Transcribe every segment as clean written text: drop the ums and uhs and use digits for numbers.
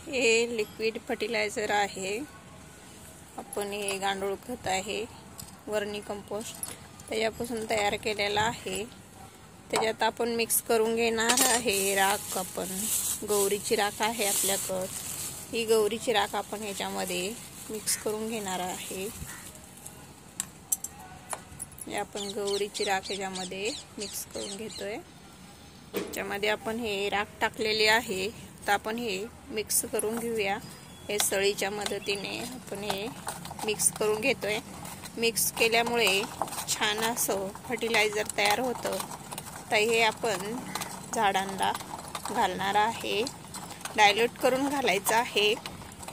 हे liquid fertiliser आहे। आपण हे गांडूळ खत आहे, वर्मी कंपोस्ट त्याच्यापासून तयार केलेला आहे। त्याच्यात आपण मिक्स करून घेणार आहे राख। आपण गौरीची राख आहे आपल्याकडे, ही गौरीची राख आपण याच्यामध्ये मिक्स करून घेणार आहे। हे आपण गौरीची राख याच्यामध्ये मिक्स करून घेतोय। त्याच्यामध्ये आपण हे राख टाकलेली आहे। आता आपण हे मिक्स करून घेऊया। हे सळीच्या मदतीने आपण हे मिक्स करून घेतोय। मिक्स केल्यामुळे छान असं फर्टिलायझर तयार होतं। तर हे आपण झाडांना घालणार आहे। डायल्यूट करून घालायचं आहे।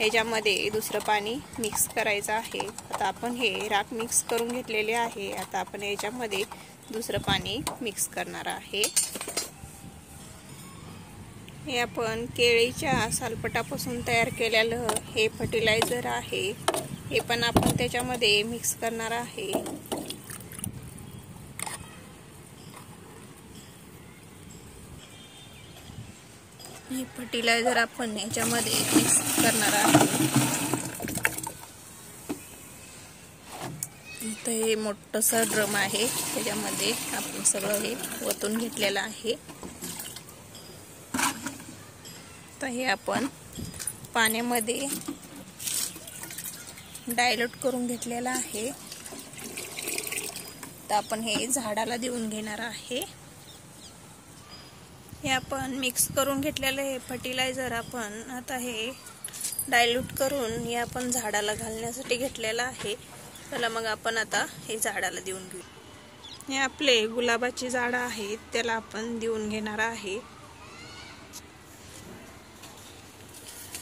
याच्यामध्ये दुसरं पाणी मिक्स करायचं आहे। आता आपण हे राख मिक्स करून घेतलेले आहे। आता आपण याच्यामध्ये दुसरं पाणी मिक्स करणार आहे। हे आपण केळीच्या सालपटापासून तयार केलेलं हे फर्टिलायझर आहे। हे पण आपण त्याच्यामध्ये मिक्स करणार आहे। हे फर्टिलायझर आपण याच्यामध्ये मिक्स करणार आहे। इथं हे मोठंसं ड्रम आहे, त्याच्यामध्ये आपण सगळं हे ओतून घेतलेलं आहे। तर हे आपण पाण्यामध्ये डायल्यूट करून घेतलेलं आहे। तर आपण हे झाडाला देऊन घेणार आहे। हे आपण मिक्स करून घेतलेलं हे फर्टिलायझर आपण आता हे डायल्यूट करून हे आपण झाडाला घालण्यासाठी घेतलेलं आहे। चला मग आपण आता हे झाडाला देऊन घेऊ। हे आपले गुलाबाची झाडं आहेत, त्याला आपण देऊन घेणार आहे।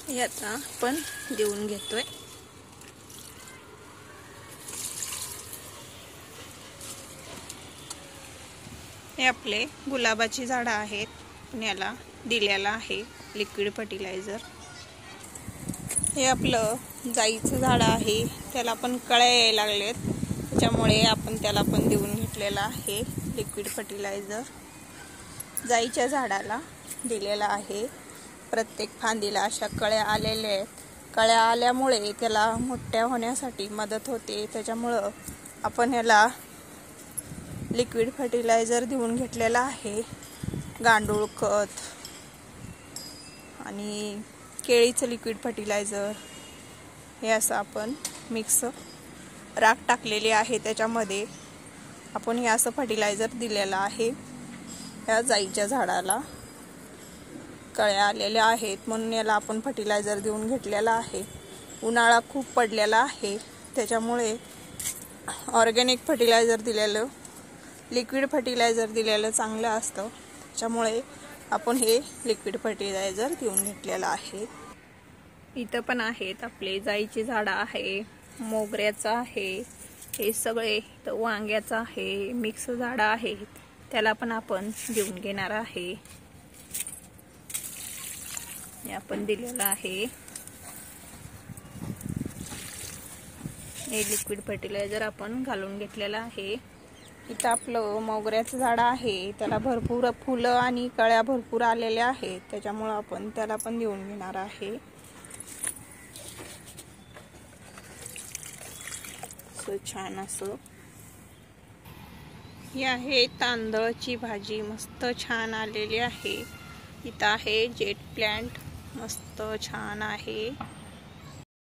हे आता आपण देऊन घेतोय। हे आपले गुलाबाची झाडं आहेत, आपण याला दिलेला आहे लिक्विड फर्टिलायझर। हे आपलं जाईचं झाड आहे, त्याला पण कळ्या यायला लागलेत, त्याच्यामुळे आपण त्याला पण देऊन घेतलेला आहे लिक्विड फर्टिलायझर। जाईच्या झाडाला दिलेला आहे। प्रत्येक फांदीला अशा कळ्या आलेल्या आहेत। कळ्या आल्यामुळे त्याला मोठ्या होण्यासाठी मदत होते, त्याच्यामुळं आपण याला लिक्विड फर्टिलायझर देऊन घेतलेला आहे। गांडूळ खत आणि केळीचं लिक्विड फर्टिलायझर हे असं आपण मिक्स राख टाकलेली आहे, त्याच्यामध्ये आपण हे असं फर्टिलायझर दिलेलं आहे। या जाईच्या झाडाला कळ्या आलेल्या आहेत म्हणून याला आपण फर्टिलायझर देऊन घेतलेला आहे। उन्हाळा खूप पडलेला आहे, त्याच्यामुळे ऑर्गॅनिक फर्टिलायझर दिलेलं, लिक्विड फर्टिलायझर दिलेलं चांगलं असतं, त्याच्यामुळे आपण हे लिक्विड फर्टिलायझर देऊन घेतलेलं आहे। इथं पण आहेत आपले जाईची झाडं आहे, मोगऱ्याचं आहे, हे सगळे इथं वांग्याचं आहे, मिक्स झाडं आहेत, त्याला पण आपण देऊन घेणार आहे। हे आपण दिलेलं आहे हे लिक्विड फर्टिलायझर आपण घालून घेतलेलं आहे। इथं आपलं मोगऱ्याचं झाड आहे, त्याला भरपूर फुलं आणि कळ्या भरपूर आलेल्या आहेत, त्याच्यामुळे आपण त्याला पण देऊन घेणार आहे। छान असं ही आहे तांदळाची भाजी, मस्त छान आलेली आहे। इथं आहे जेट प्लांट, मस्त छान आहे।